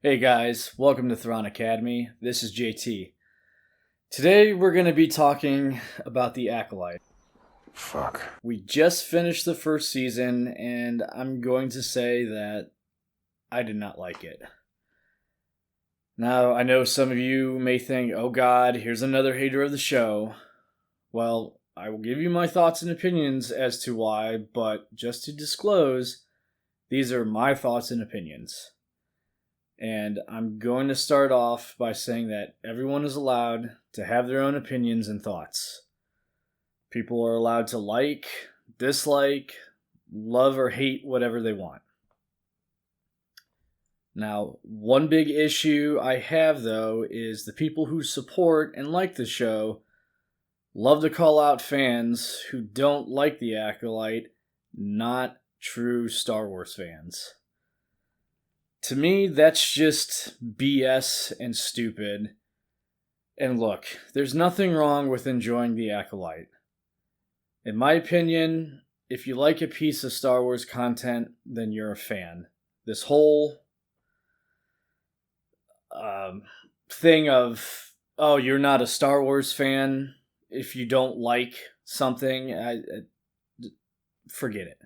Hey guys, welcome to Thrawn Academy. This is JT. Today we're going to be talking about the Acolyte. Fuck. We just finished the first season, and I'm going to say that I did not like it. Now, I know some of you may think, oh god, here's another hater of the show. Well, I will give you my thoughts and opinions as to why, but just to disclose, these are my thoughts and opinions. And I'm going to start off by saying that everyone is allowed to have their own opinions and thoughts. People are allowed to like, dislike, love, or hate whatever they want. Now, one big issue I have, though, is the people who support and like the show love to call out fans who don't like the Acolyte not true Star Wars fans. To me, that's just BS and stupid. And look, there's nothing wrong with enjoying the Acolyte. In my opinion, if you like a piece of Star Wars content, then you're a fan. This whole thing of, oh, you're not a Star Wars fan if you don't like something, forget it.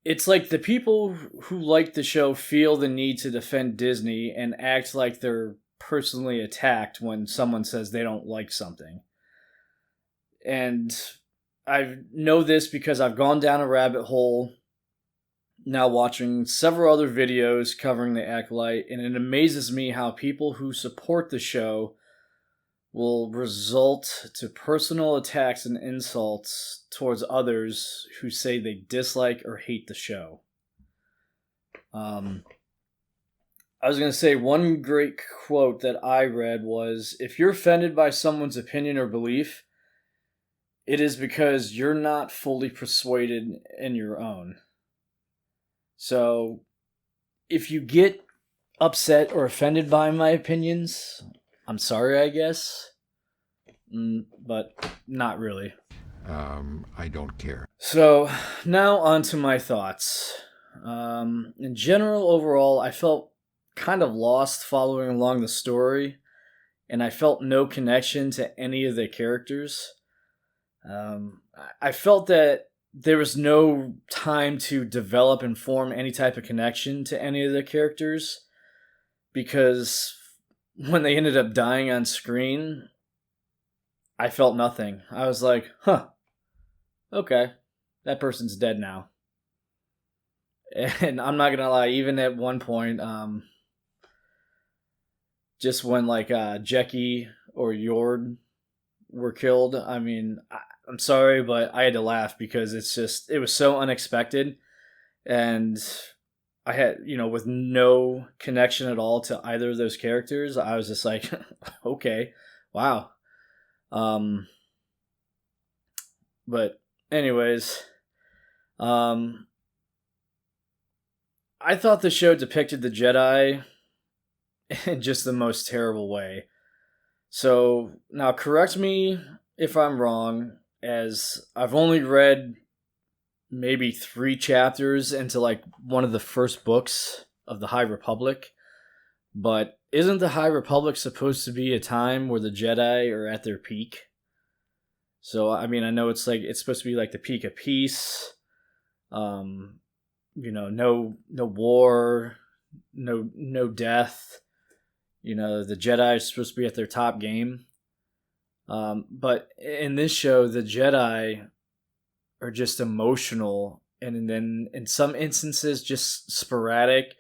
It's like the people who like the show feel the need to defend Disney and act like they're personally attacked when someone says they don't like something. And I know this because I've gone down a rabbit hole now watching several other videos covering the Acolyte, and it amazes me how people who support the show will result to personal attacks and insults towards others who say they dislike or hate the show. I was going to say one great quote that I read was, if you're offended by someone's opinion or belief, it is because you're not fully persuaded in your own. So, if you get upset or offended by my opinions, I'm sorry, I guess. But not really. I don't care. So, now on to my thoughts. In general, overall, I felt kind of lost following along the story, and I felt no connection to any of the characters. I felt that there was no time to develop and form any type of connection to any of the characters, because when they ended up dying on screen, I felt nothing. I was like, okay, that person's dead now. And I'm not gonna lie, even at one point, just when like Jecki or Yord were killed, I mean, I'm sorry, but I had to laugh because it was so unexpected, and I had, with no connection at all to either of those characters, I was just like, okay, wow. But anyways, I thought the show depicted the Jedi in just the most terrible way. So now correct me if I'm wrong, as I've only read maybe 3 chapters into like one of the first books of the High Republic. But isn't the High Republic supposed to be a time where the Jedi are at their peak? So I mean, I know it's supposed to be like the peak of peace. No war, no death. The Jedi are supposed to be at their top game. But in this show, the Jedi are just emotional, and then in some instances just sporadic.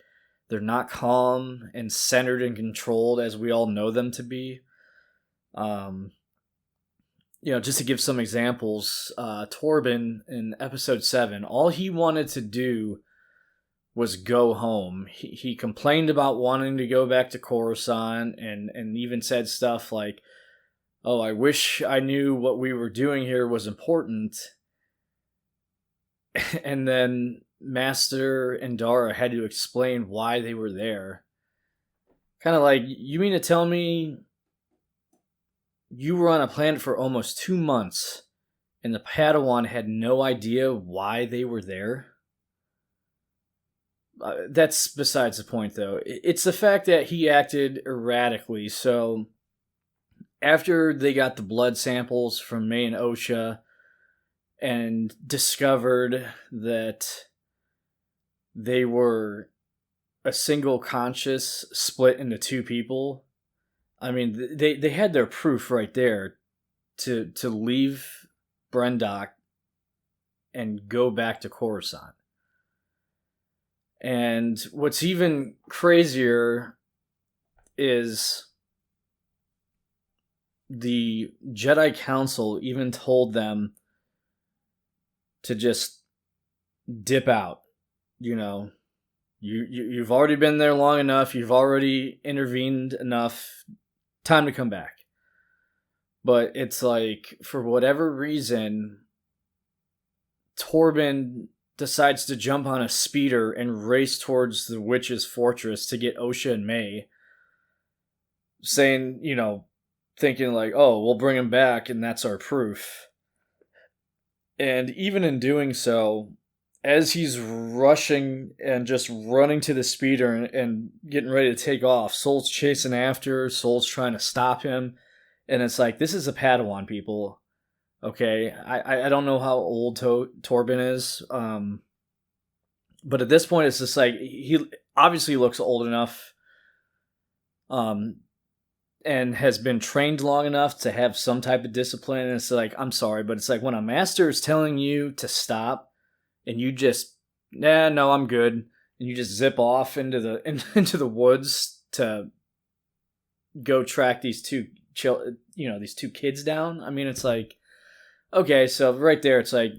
They're not calm and centered and controlled as we all know them to be. Just to give some examples, Torben in episode 7, all he wanted to do was go home. He complained about wanting to go back to Coruscant, and even said stuff like, oh, I wish I knew what we were doing here was important. And then Master and Dara had to explain why they were there. Kind of like, you mean to tell me you were on a planet for almost 2 months and the Padawan had no idea why they were there? that's besides the point, though. It's the fact that he acted erratically. So after they got the blood samples from May and OSHA and discovered that they were a single conscious split into two people, I mean, they had their proof right there to leave Brendok and go back to Coruscant. And what's even crazier is the Jedi Council even told them to just dip out. You know, you've already been there long enough. You've already intervened enough. Time to come back. But it's like, for whatever reason, Torben decides to jump on a speeder and race towards the witch's fortress to get OSHA and May, saying, thinking like, oh, we'll bring him back and that's our proof. And even in doing so, as he's rushing and just running to the speeder and getting ready to take off, Soul's chasing after, Soul's trying to stop him. And it's like, this is a Padawan, people. Okay, I don't know how old Torben is, but at this point it's just like, he obviously looks old enough, and has been trained long enough to have some type of discipline. And it's like, I'm sorry, but it's like when a master is telling you to stop, and you just, no, I'm good, and you just zip off into the woods to go track these two kids down. I mean, it's like, okay, so right there, it's like,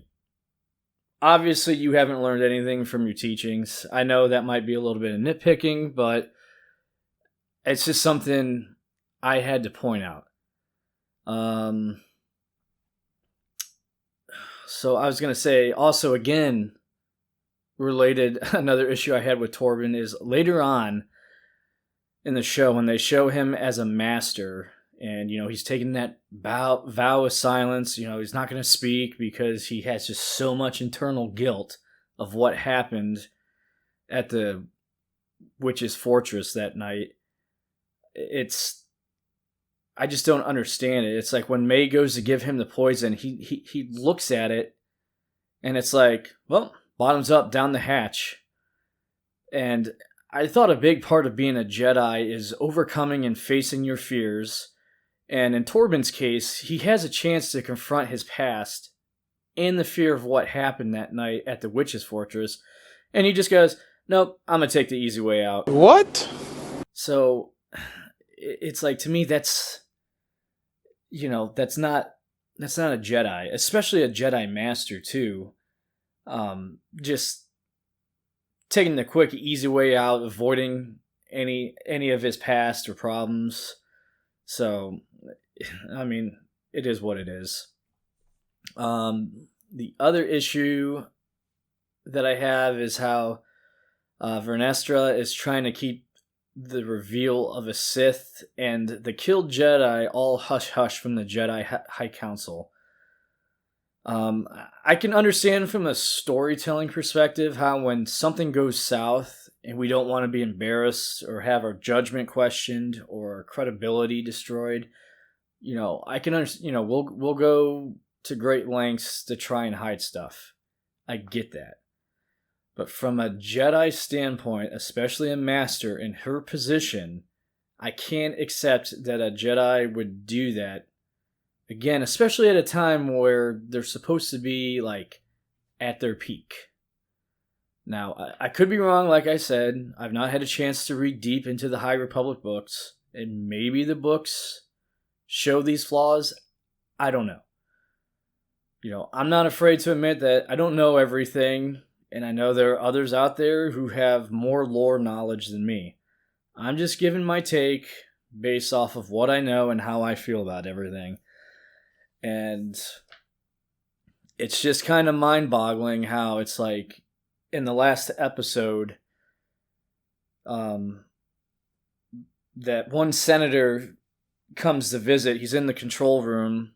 obviously you haven't learned anything from your teachings. I know that might be a little bit of nitpicking, but it's just something I had to point out. So I was going to say, also, again, related, another issue I had with Torben is later on in the show, when they show him as a master, and, he's taking that vow of silence. He's not going to speak because he has just so much internal guilt of what happened at the witch's fortress that night. I just don't understand it. It's like when May goes to give him the poison, he looks at it, and it's like, well, bottoms up, down the hatch. And I thought a big part of being a Jedi is overcoming and facing your fears. And in Torben's case, he has a chance to confront his past and the fear of what happened that night at the witch's fortress. And he just goes, nope, I'm going to take the easy way out. What? So it's like, to me, that's not a Jedi, especially a Jedi Master too. Just taking the quick, easy way out, avoiding any of his past or problems. So, I mean, it is what it is. The other issue that I have is how Vernestra is trying to keep the reveal of a Sith and the killed Jedi all hush-hush from the Jedi High Council. I can understand from a storytelling perspective how when something goes south and we don't want to be embarrassed or have our judgment questioned or our credibility destroyed, I can understand, we'll go to great lengths to try and hide stuff. I get that. But from a Jedi standpoint, especially a master in her position, I can't accept that a Jedi would do that. Again, especially at a time where they're supposed to be, like, at their peak. Now, I could be wrong, like I said. I've not had a chance to read deep into the High Republic books, and maybe the books show these flaws. I don't know. I'm not afraid to admit that I don't know everything, and I know there are others out there who have more lore knowledge than me. I'm just giving my take based off of what I know and how I feel about everything. And it's just kind of mind-boggling how it's like, in the last episode, that one senator comes to visit. He's in the control room,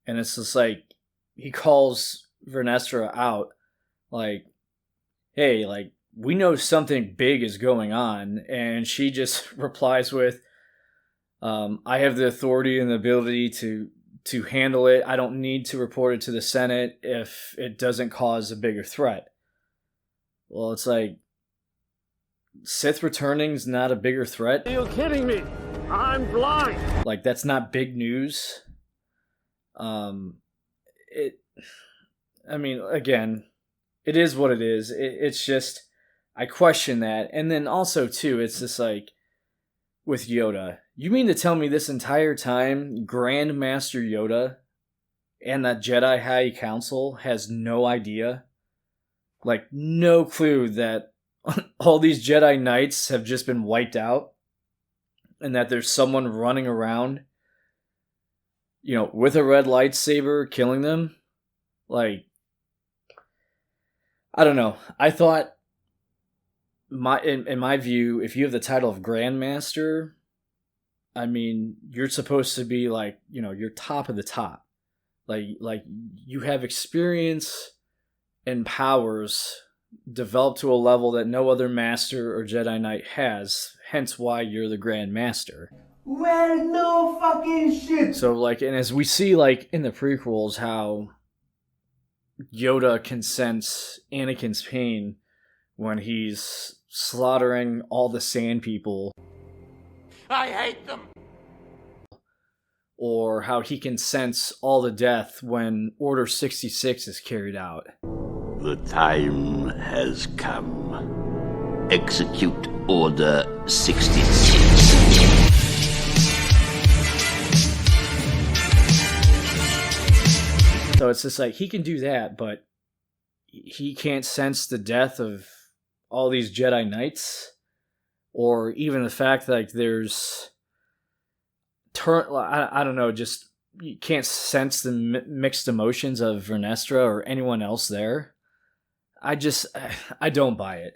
and it's just like, he calls Vernestra out, like, hey, like, we know something big is going on, and she just replies with, I have the authority and the ability to handle it. I don't need to report it to the Senate if it doesn't cause a bigger threat. Well, it's like, Sith returning's not a bigger threat. Are you kidding me? I'm blind. Like, that's not big news. Again, it is what it is. It's just, I question that. And then also, too, it's just like, with Yoda, you mean to tell me this entire time, Grand Master Yoda and the Jedi High Council has no idea? Like, no clue that all these Jedi Knights have just been wiped out? And that there's someone running around, with a red lightsaber killing them? Like, I don't know. I thought, in my view, if you have the title of Grandmaster, you're supposed to be like, you're top of the top. Like you have experience and powers developed to a level that no other Master or Jedi Knight has, hence why you're the Grand Master. Well, no fucking shit! So, and as we see, in the prequels, how Yoda can sense Anakin's pain when he's slaughtering all the sand people. I hate them! Or how he can sense all the death when Order 66 is carried out. The time has come. Execute Order 66. So it's just like, he can do that, but he can't sense the death of all these Jedi Knights? Or even the fact that there's... I don't know, just... You can't sense the mixed emotions of Vernestra or anyone else there? I don't buy it.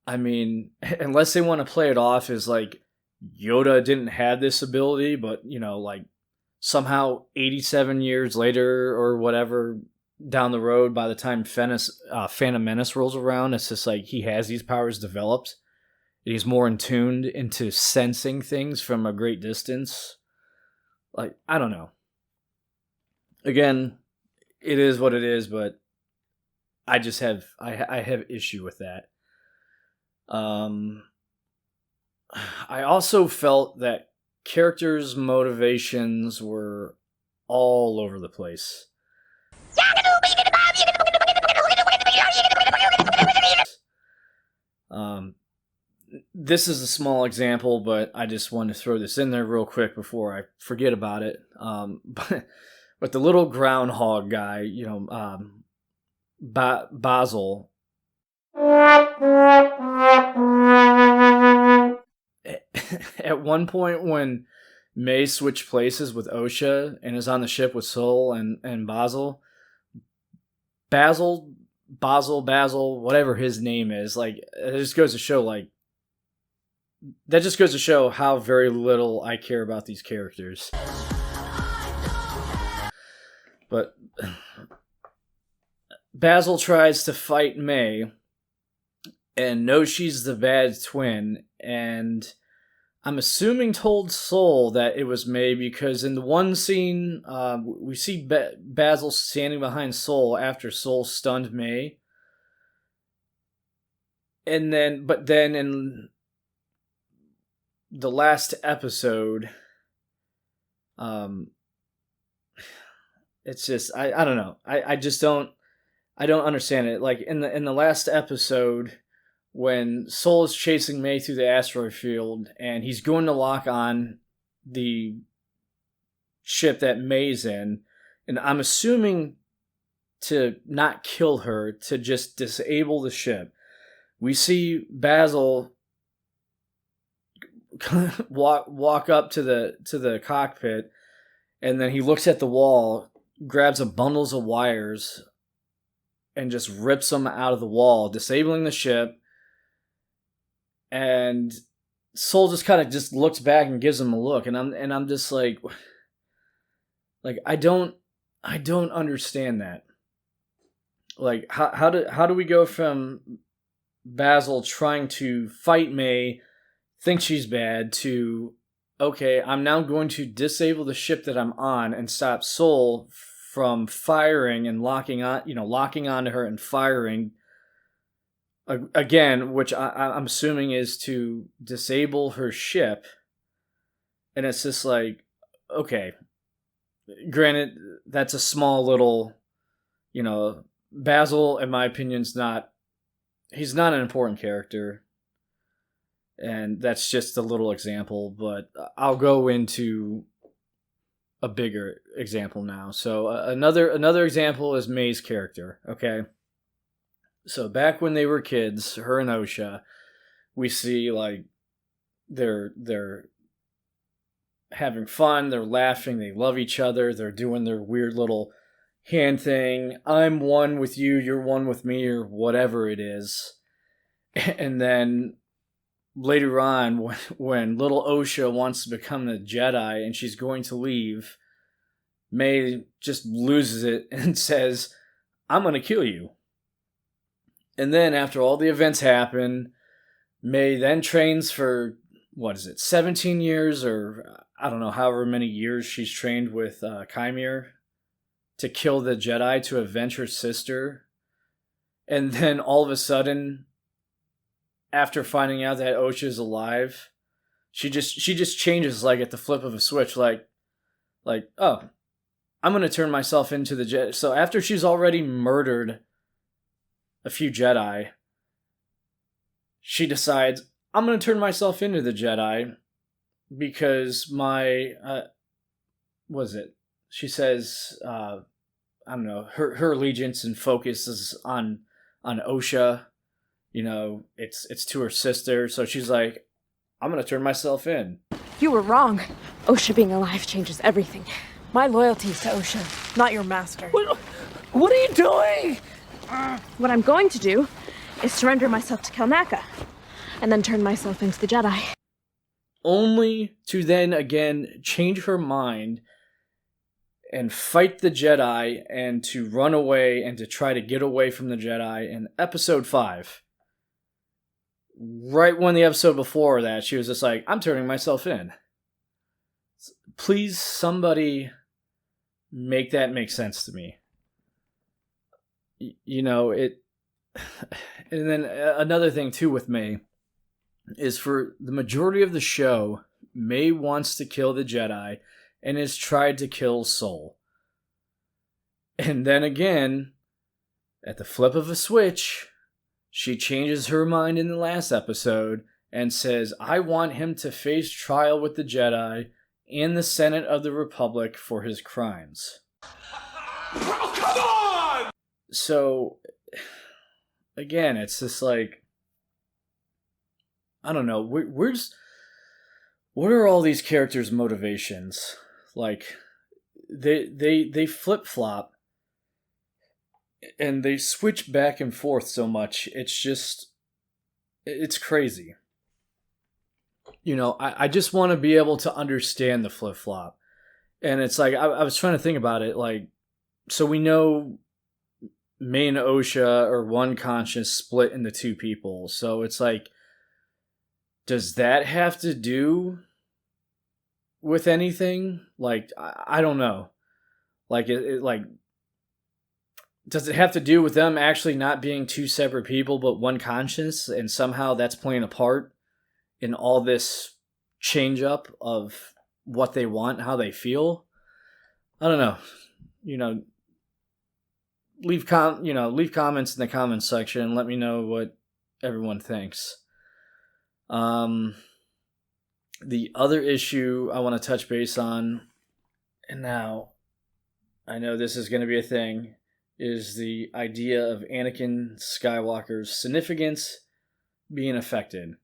Unless they want to play it off as Yoda didn't have this ability, but somehow 87 years later or whatever down the road, by the time Phantom Menace rolls around, it's just he has these powers developed. He's more in tuned into sensing things from a great distance. I don't know. Again, it is what it is, but I just have issue with that. I also felt that characters' motivations were all over the place. This is a small example, but I just want to throw this in there real quick before I forget about it. But the little groundhog guy, Basil. At one point when May switched places with Osha and is on the ship with Sol and Basil, whatever his name is, it just goes to show, that just goes to show how very little I care about these characters. But Basil tries to fight May and knows she's the bad twin, and I'm assuming told Sol that it was May because in the one scene, we see Basil standing behind Sol after Sol stunned May. But then in the last episode, it's just, I don't know. I don't understand it. In the last episode, when Sol is chasing May through the asteroid field and he's going to lock on the ship that May's in, and I'm assuming to not kill her, to just disable the ship, we see Basil walk up to the cockpit, and then he looks at the wall, grabs a bundles of wires, and just rips them out of the wall, disabling the ship. And Sol just kind of just looks back and gives him a look, and I'm just like I don't understand that. How do we go from Basil trying to fight May, think she's bad, to, okay, I'm now going to disable the ship that I'm on and stop Soul from firing and locking onto her and firing again, which I'm assuming is to disable her ship. And it's just like, okay, granted, that's a small little, Basil, in my opinion, he's not an important character. And that's just a little example, but I'll go into a bigger example now. So another example is May's character, okay? So back when they were kids, her and Osha, we see like they're having fun, they're laughing, they love each other, they're doing their weird little hand thing. I'm one with you, you're one with me, or whatever it is. And then later on, when little Osha wants to become a Jedi and she's going to leave, May just loses it and says, I'm going to kill you. And then after all the events happen, May then trains for, 17 years, or I don't know, however many years she's trained with Chimere to kill the Jedi to avenge her sister. And then all of a sudden, after finding out that Osha's alive, she just changes like at the flip of a switch, like, oh, I'm going to turn myself into the Jedi. So after she's already murdered a few Jedi, she decides, I'm going to turn myself into the Jedi because my, she says, I don't know, her allegiance and focus is on Osha. It's to her sister. So she's like, I'm going to turn myself in. You were wrong. Osha being alive changes everything. My loyalty is to Osha, not your master. What are you doing? What I'm going to do is surrender myself to Kelnaka, and then turn myself into the Jedi. Only to then again change her mind and fight the Jedi and to run away and to try to get away from the Jedi in episode 5. Right when the episode before that, she was just like, I'm turning myself in. Please, somebody make that make sense to me. It. And then another thing too with May is for the majority of the show, May wants to kill the Jedi and has tried to kill Soul. And then again, at the flip of a switch, she changes her mind in the last episode and says, I want him to face trial with the Jedi and the Senate of the Republic for his crimes. Oh, come on! So, again, it's just like, I don't know, what are all these characters' motivations? Like, they flip-flop, and they switch back and forth so much, it's crazy. I just want to be able to understand the flip-flop. And it's like, I was trying to think about it, like, so we know May and Osha are one conscience split into two people. So it's like, does that have to do with anything? Like, I don't know. Like, does it have to do with them actually not being two separate people but one conscience, and somehow that's playing a part in all this change up of what they want, how they feel? I don't know. Leave comments in the comments section and let me know what everyone thinks. The other issue I want to touch base on, and now I know this is going to be a thing, is the idea of Anakin Skywalker's significance being affected.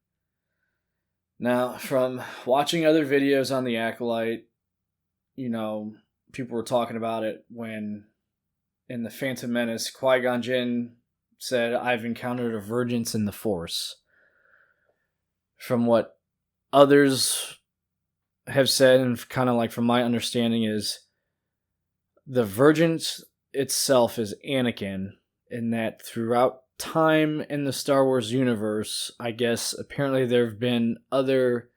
Now, from watching other videos on the Acolyte, people were talking about it when in The Phantom Menace, Qui-Gon Jinn said, I've encountered a vergence in the Force. From what others have said, and kind of like from my understanding, is the vergence itself is Anakin, in that throughout time in the Star Wars universe, I guess apparently there have been other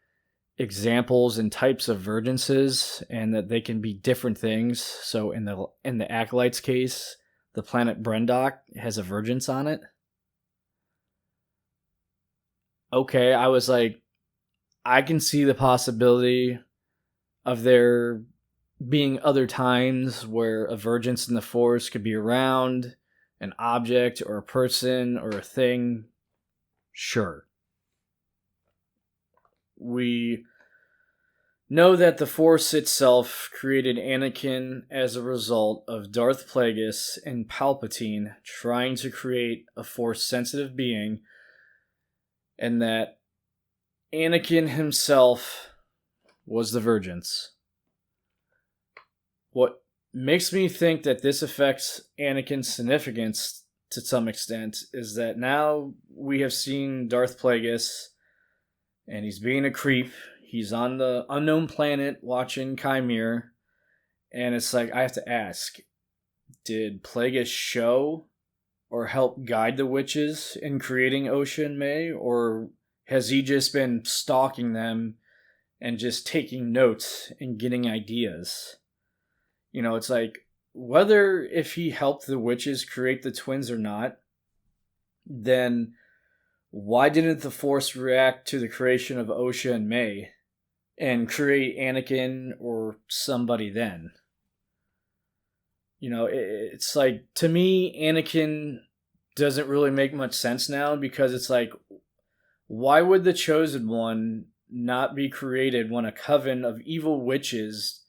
examples and types of vergences, and that they can be different things. So in the Acolyte's case, the planet Brendok has a vergence on it. Okay, I was like, I can see the possibility of there being other times where a vergence in the Force could be around an object or a person or a thing. Sure. We know that the Force itself created Anakin as a result of Darth Plagueis and Palpatine trying to create a Force-sensitive being, and that Anakin himself was the vergence. What makes me think that this affects Anakin's significance to some extent is that now we have seen Darth Plagueis, and he's being a creep. He's on the unknown planet watching Chimere, and it's like, I have to ask, did Plagueis show or help guide the witches in creating Osha and May, or has he just been stalking them and just taking notes and getting ideas? You know, it's like, whether if he helped the witches create the twins or not, then why didn't the Force react to the creation of Osha and May and create Anakin or somebody then? You know, it's like, to me, Anakin doesn't really make much sense now, because it's like, why would the Chosen One not be created when a coven of evil witches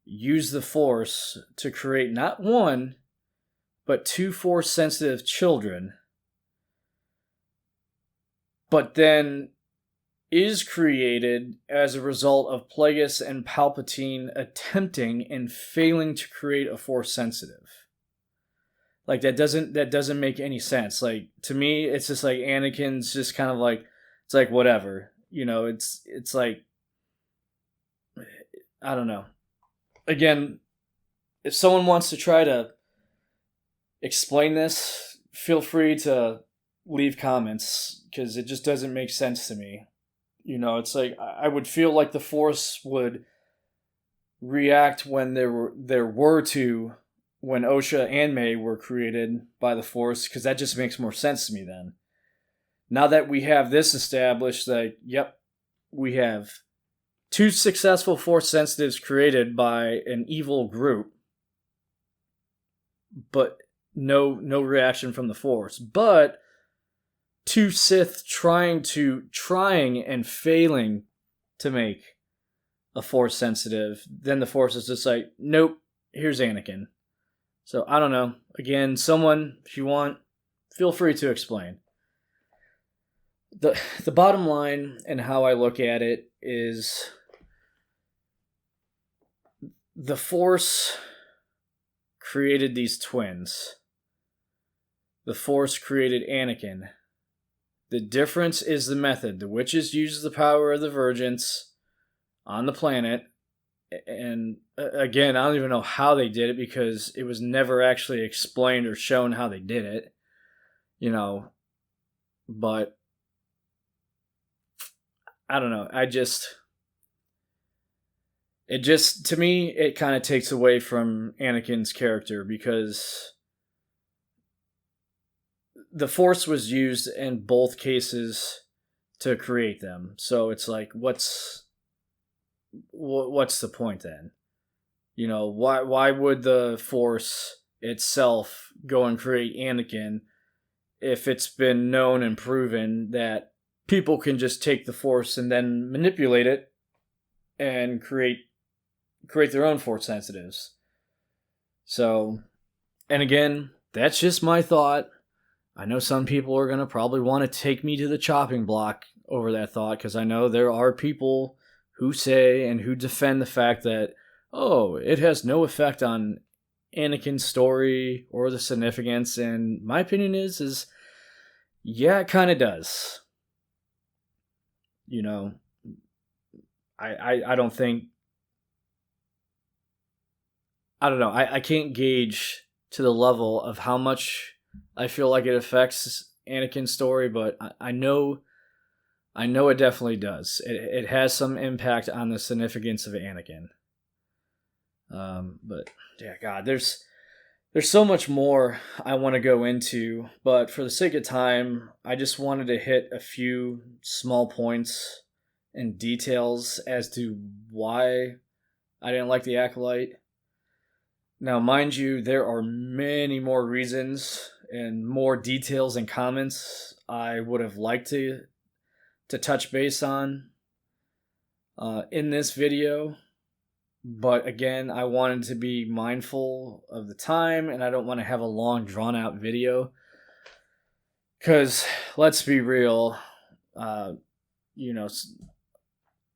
use the Force to create not one, but two Force-sensitive children, but then is created as a result of Plagueis and Palpatine attempting and failing to create a Force-sensitive? Like, that doesn't make any sense. Like, to me, it's just like Anakin's just kind of like, it's like, whatever. You know, it's like, I don't know. Again, if someone wants to try to explain this, feel free to leave comments, because it just doesn't make sense to me. You know, it's like, I would feel like the Force would react when there were two, when Osha and May were created by the Force, because that just makes more sense to me then. Now that we have this established, that, yep, we have two successful Force sensitives created by an evil group, but no reaction from the Force. But two Sith trying and failing to make a Force sensitive, then the Force is just like, nope, here's Anakin. So I don't know. Again, someone, if you want, feel free to explain. The bottom line and how I look at it is, the Force created these twins. The Force created Anakin. The difference is the method. The witches use the power of the vergence on the planet. And again, I don't even know how they did it, because it was never actually explained or shown how they did it. You know, but I don't know. To me, it kind of takes away from Anakin's character, because the Force was used in both cases to create them. So it's like, what's the point then? You know, why would the Force itself go and create Anakin if it's been known and proven that people can just take the Force and then manipulate it and create their own Force sensitives? So, and again, that's just my thought. I know some people are going to probably want to take me to the chopping block over that thought, because I know there are people who say and who defend the fact that, oh, it has no effect on Anakin's story or the significance. And my opinion is yeah, it kind of does. You know, I don't think, I don't know, I can't gauge to the level of how much I feel like it affects Anakin's story, but I know it definitely does. It has some impact on the significance of Anakin. But yeah, God, there's so much more I want to go into, but for the sake of time, I just wanted to hit a few small points and details as to why I didn't like the Acolyte. Now, mind you, there are many more reasons and more details and comments I would have liked to touch base on in this video. But again, I wanted to be mindful of the time, and I don't want to have a long, drawn-out video. Because, let's be real, you know,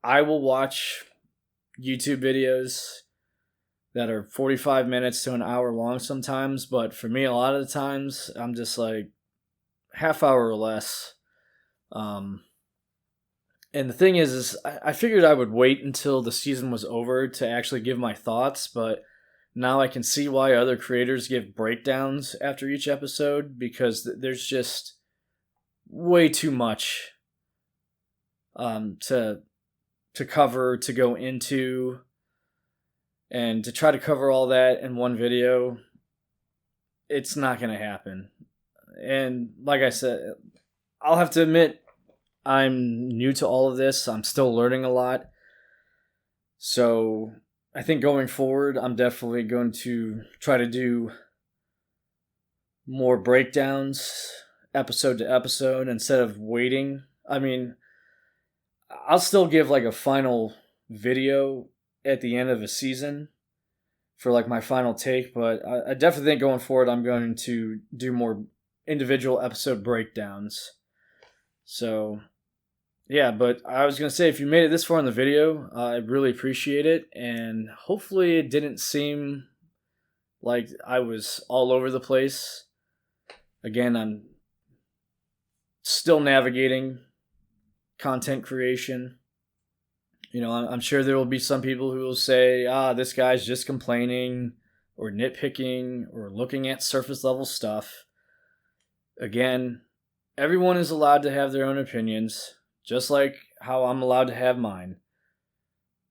I will watch YouTube videos that are 45 minutes to an hour long sometimes, but for me, a lot of the times, I'm just like, half hour or less. And the thing is I figured I would wait until the season was over to actually give my thoughts, but now I can see why other creators give breakdowns after each episode, because there's just way too much to cover, to go into, and to try to cover all that in one video, it's not going to happen. And like I said, I'll have to admit, I'm new to all of this. I'm still learning a lot. So I think going forward, I'm definitely going to try to do more breakdowns episode to episode instead of waiting. I mean, I'll still give like a final video at the end of a season for like my final take, but I definitely think going forward, I'm going to do more individual episode breakdowns. So yeah, but I was going to say, if you made it this far in the video, I really appreciate it, and hopefully it didn't seem like I was all over the place. Again, I'm still navigating content creation. You know, I'm sure there will be some people who will say, this guy's just complaining, or nitpicking, or looking at surface level stuff. Again, everyone is allowed to have their own opinions, just like how I'm allowed to have mine.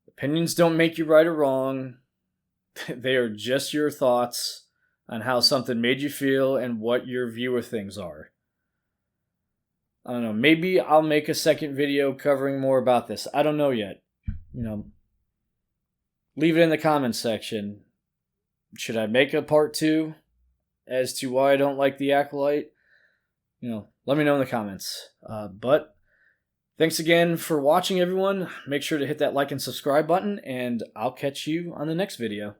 Opinions don't make you right or wrong. They are just your thoughts on how something made you feel and what your view of things are. I don't know, maybe I'll make a second video covering more about this. I don't know yet. You know, leave it in the comments section. Should I make a part 2 as to why I don't like the Acolyte? You know, let me know in the comments. But thanks again for watching, everyone. Make sure to hit that like and subscribe button, and I'll catch you on the next video.